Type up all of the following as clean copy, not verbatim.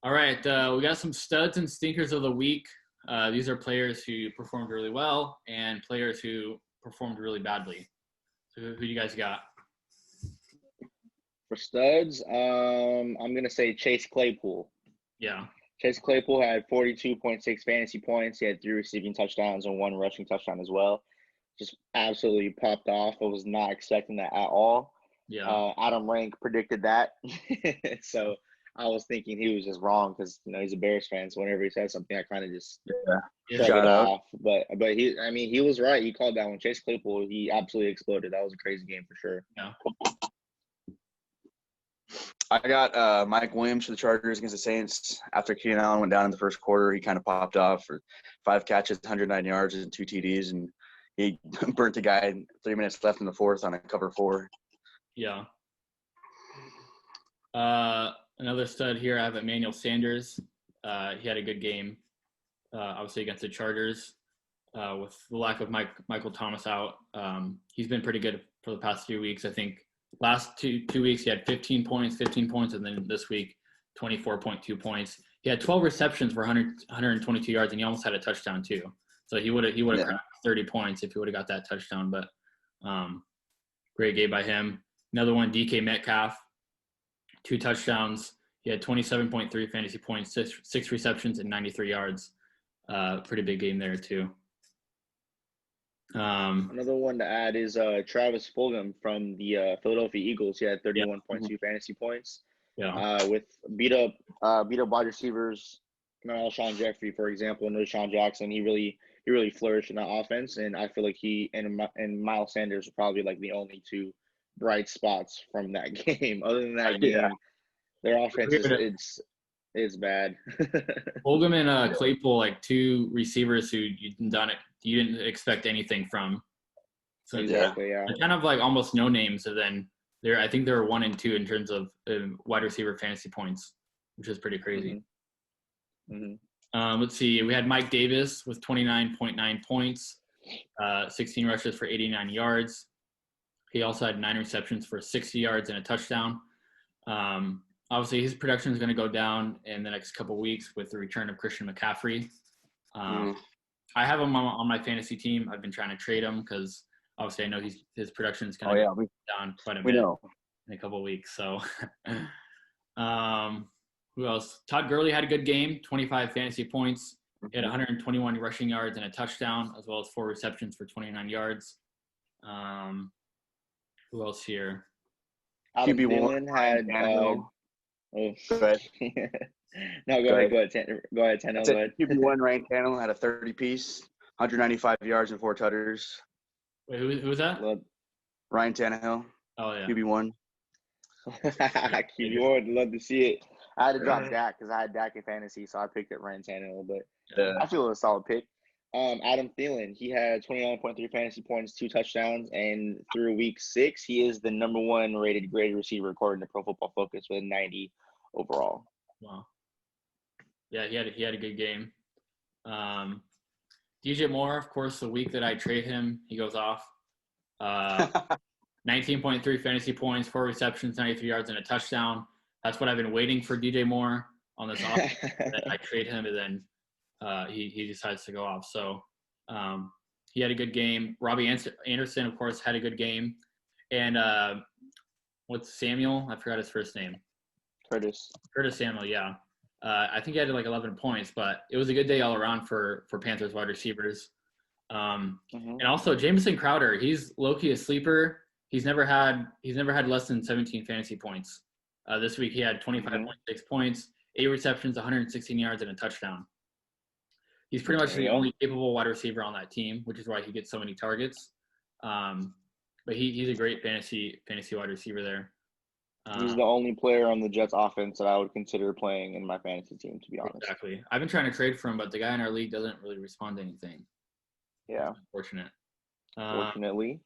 All right, we got some studs and stinkers of the week. These are players who performed really well and players who performed really badly. So who do you guys got? For studs, I'm gonna say Chase Claypool. Yeah. Chase Claypool had 42.6 fantasy points. He had 3 receiving touchdowns and 1 rushing touchdown as well. Just absolutely popped off. I was not expecting that at all. Yeah. Adam Rank predicted that, so I was thinking he was just wrong because he's a Bears fan. So whenever he says something, I kind of just shrug it off. But he was right. He called that one. Chase Claypool, he absolutely exploded. That was a crazy game for sure. Yeah. I got Mike Williams for the Chargers against the Saints. After Keenan Allen went down in the first quarter, he kind of popped off for 5 catches, 109 yards, and 2 TDs, and he burnt the guy 3 minutes left in the fourth on a cover 4. Yeah. Another stud here, I have Emmanuel Sanders. He had a good game, obviously against the Chargers. With the lack of Michael Thomas out, he's been pretty good for the past few weeks. I think last two weeks he had 15 points, and then this week 24.2 points. He had 12 receptions for 122 yards, and he almost had a touchdown too. So he would have cracked 30 points if he would have got that touchdown. But great game by him. Another one, DK Metcalf, 2 touchdowns. He had 27.3 fantasy points, 6 receptions, and 93 yards. Pretty big game there too. Another one to add is Travis Fulgham from the Philadelphia Eagles. He had 31.2 fantasy points. Yeah. With beat up wide receivers, Alshon Jeffrey, for example, and Deshaun Jackson. He really flourished in that offense, and I feel like he and Miles Sanders are probably like the only 2 bright spots from that game. Other than that game, their offense is bad. Fulgham and Claypool, like 2 receivers who you didn't expect anything from. So exactly, yeah. They're kind of like almost no names, and then I think they're 1 and 2 in terms of wide receiver fantasy points, which is pretty crazy. Let's see. We had Mike Davis with 29.9 points, 16 rushes for 89 yards. He also had 9 receptions for 60 yards and a touchdown. Obviously, his production is going to go down in the next couple of weeks with the return of Christian McCaffrey. I have him on my fantasy team. I've been trying to trade him because obviously I know his production is going to go down quite a bit in a couple of weeks. So, who else? Todd Gurley had a good game, 25 fantasy points. He had 121 rushing yards and a touchdown, as well as 4 receptions for 29 yards. Who else here? Adam Thielen had. Go ahead. No, go ahead. Go ahead, Tannehill. Go ahead. QB1 Ryan Tannehill had a 30-piece, 195 yards and 4 tutters. Wait, who was that? Ryan Tannehill. Oh, yeah. QB1. QB1, love to see it. I had to drop Dak because I had Dak in fantasy, so I picked up Ryan Tannehill, but I feel it was a solid pick. Adam Thielen, he had 29.3 fantasy points, 2 touchdowns, and through week 6, he is the number 1 rated graded receiver according to Pro Football Focus with 90 overall. Wow. Yeah, he had a good game. DJ Moore, of course, the week that I trade him, he goes off. 19.3 fantasy points, 4 receptions, 93 yards, and a touchdown. That's what I've been waiting for DJ Moore on this offense. I trade him, and then he decides to go off. So he had a good game. Robbie Anderson, of course, had a good game. And what's Samuel? I forgot his first name. Curtis Samuel, yeah. I think he had like 11 points, but it was a good day all around for Panthers wide receivers. And also Jamison Crowder, he's low-key a sleeper. He's never had less than 17 fantasy points. This week he had 25.6 points, 8 receptions, 116 yards, and a touchdown. He's pretty much the only capable wide receiver on that team, which is why he gets so many targets. But he's a great fantasy wide receiver there. He's the only player on the Jets offense that I would consider playing in my fantasy team, to be honest. Exactly. I've been trying to trade for him, but the guy in our league doesn't really respond to anything. Yeah. Unfortunate. Fortunately.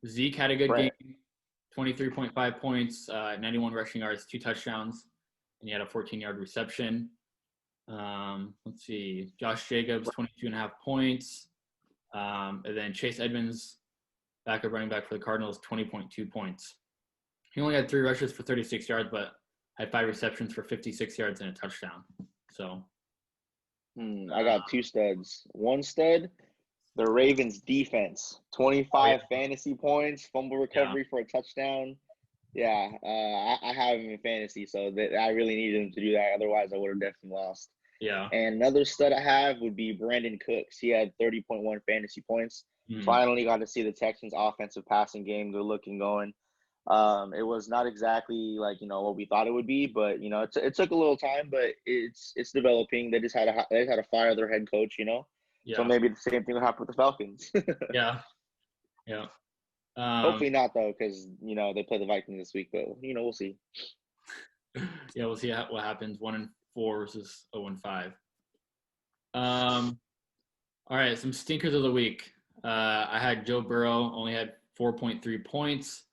Zeke had a good game. 23.5 points, 91 rushing yards, 2 touchdowns, and he had a 14-yard reception. Let's see. Josh Jacobs, 22.5 points. And then Chase Edmonds, backup running back for the Cardinals, 20.2 points. He only had 3 rushes for 36 yards, but had 5 receptions for 56 yards and a touchdown. So I got two studs. One stud, the Ravens defense, 25 fantasy points, fumble recovery for a touchdown. Yeah, I have him in fantasy, so that I really needed him to do that. Otherwise, I would have definitely lost. yeah. And another stud I have would be Brandon Cooks. He had 30.1 fantasy points. Finally got to see the Texans' offensive passing game good looking going. It was not exactly like what we thought it would be, but it took a little time, but it's developing. They just had to fire their head coach, Yeah. So maybe the same thing will happen with the Falcons. Yeah. Yeah. Hopefully not though, because they play the Vikings this week, but we'll see. Yeah, we'll see what happens. 1-4 versus 0-5. All right, some stinkers of the week. I had Joe Burrow, only had 4.3 points.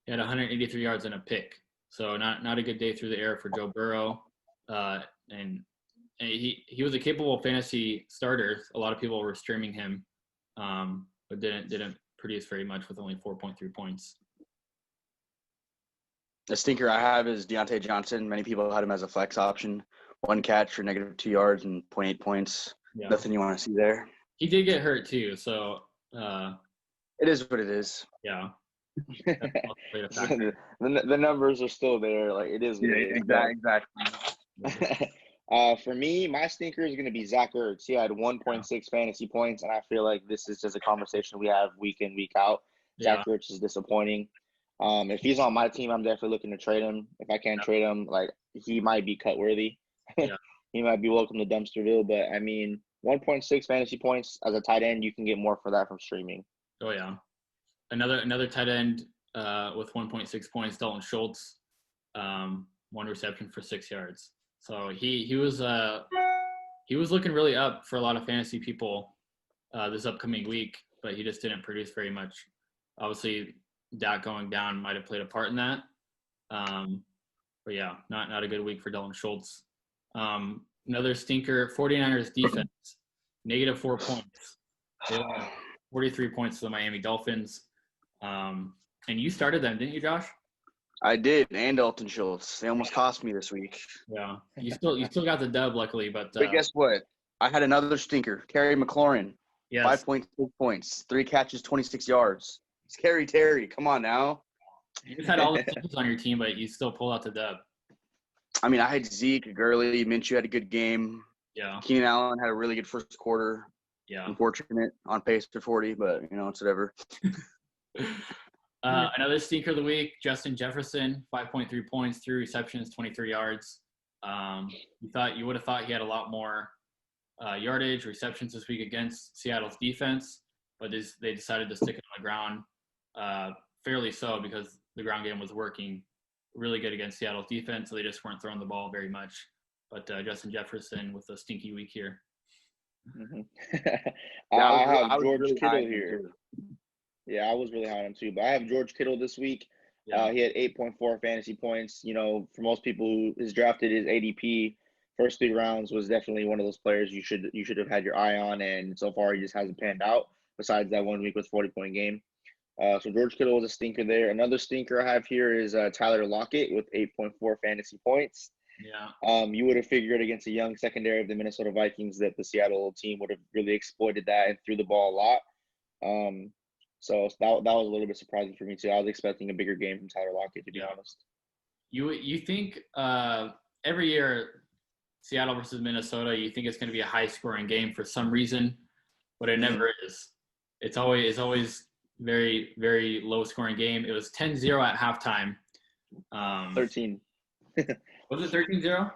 He had 183 yards and a pick. So not a good day through the air for Joe Burrow. And he was a capable fantasy starter. A lot of people were streaming him, but didn't produce very much with only 4.3 points. The stinker I have is Deontay Johnson. Many people had him as a flex option. 1 catch for -2 yards and 0.8 points. Yeah. Nothing you want to see there. He did get hurt too, so it is what it is. Yeah. the numbers are still there. Like it is. Exactly. For me, my stinker is going to be Zach Ertz. He had 1.6 fantasy points, and I feel like this is just a conversation we have week in, week out. Zach Ertz is disappointing. If he's on my team, I'm definitely looking to trade him. If I can't trade him, like he might be cut worthy. He might be welcome to Dumpsterville, but I mean, 1.6 fantasy points as a tight end, you can get more for that from streaming. Oh yeah, another tight end with 1.6 points, Dalton Schultz, 1 reception for 6 yards. So he was looking really up for a lot of fantasy people this upcoming week, but he just didn't produce very much. Obviously, Dak going down might have played a part in that. But yeah, not a good week for Dalton Schultz. Another stinker, 49ers defense, -4 points. They had 43 points to the Miami Dolphins. And you started them, didn't you, Josh? I did, and Dalton Schultz. They almost cost me this week. Yeah, you still got the dub, luckily. But guess what? I had another stinker, Terry McLaurin. Yes. 5.6 points, 3 catches, 26 yards. Scary Terry, come on now. You just had all the teams on your team, but you still pulled out the dub. I mean, I had Zeke, Gurley, Minshew had a good game. Yeah. Keenan Allen had a really good first quarter. Yeah. Unfortunate, on pace for 40, but it's whatever. Another stinker of the week, Justin Jefferson, 5.3 points, 3 receptions, 23 yards. You would have thought he had a lot more yardage, receptions this week against Seattle's defense, but they decided to stick it on the ground, fairly so, because the ground game was working really good against Seattle's defense, so they just weren't throwing the ball very much. But Justin Jefferson with a stinky week here. Mm-hmm. I have George Kittle here. Yeah, I was really high on him too. But I have George Kittle this week. Yeah. He had 8.4 fantasy points. For most people who is drafted his ADP first 3 rounds was definitely one of those players you should have had your eye on. And so far, he just hasn't panned out. Besides that 1 week with 40-point game. So George Kittle was a stinker there. Another stinker I have here is Tyler Lockett with 8.4 fantasy points. Yeah. You would have figured against a young secondary of the Minnesota Vikings that the Seattle team would have really exploited that and threw the ball a lot. So that was a little bit surprising for me too. I was expecting a bigger game from Tyler Lockett, to be honest. You think every year Seattle versus Minnesota, you think it's going to be a high-scoring game for some reason, but it never is. It's always very, very low-scoring game. It was 10-0 at halftime. 13. Was it 13-0?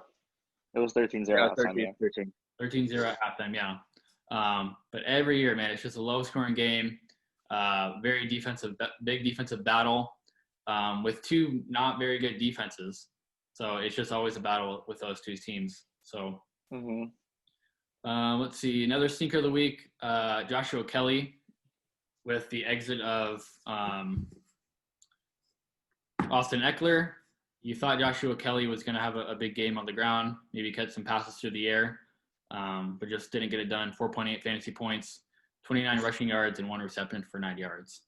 It was 13-0 at halftime, 13-0 at halftime, yeah. But every year, man, it's just a low-scoring game. Very big defensive battle with 2 not very good defenses. So it's just always a battle with those 2 teams. So let's see. Another stinker of the week, Joshua Kelly with the exit of Austin Eckler. You thought Joshua Kelly was going to have a big game on the ground, maybe catch some passes through the air, but just didn't get it done. 4.8 fantasy points, 29 rushing yards, and 1 reception for 9 yards.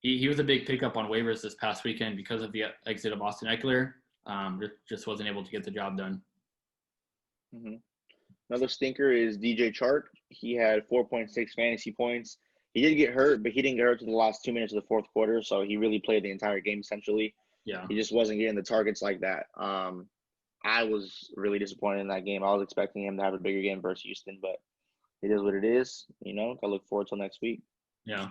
He was a big pickup on waivers this past weekend because of the exit of Austin Eckler. Just wasn't able to get the job done. Hmm. Another stinker is DJ Chark. He had 4.6 fantasy points. He did get hurt, but he didn't get hurt to the last 2 minutes of the fourth quarter, so he really played the entire game essentially. Yeah. He just wasn't getting the targets like that. I was really disappointed in that game. I was expecting him to have a bigger game versus Houston, but it is what it is. You know, I look forward till next week. Yeah.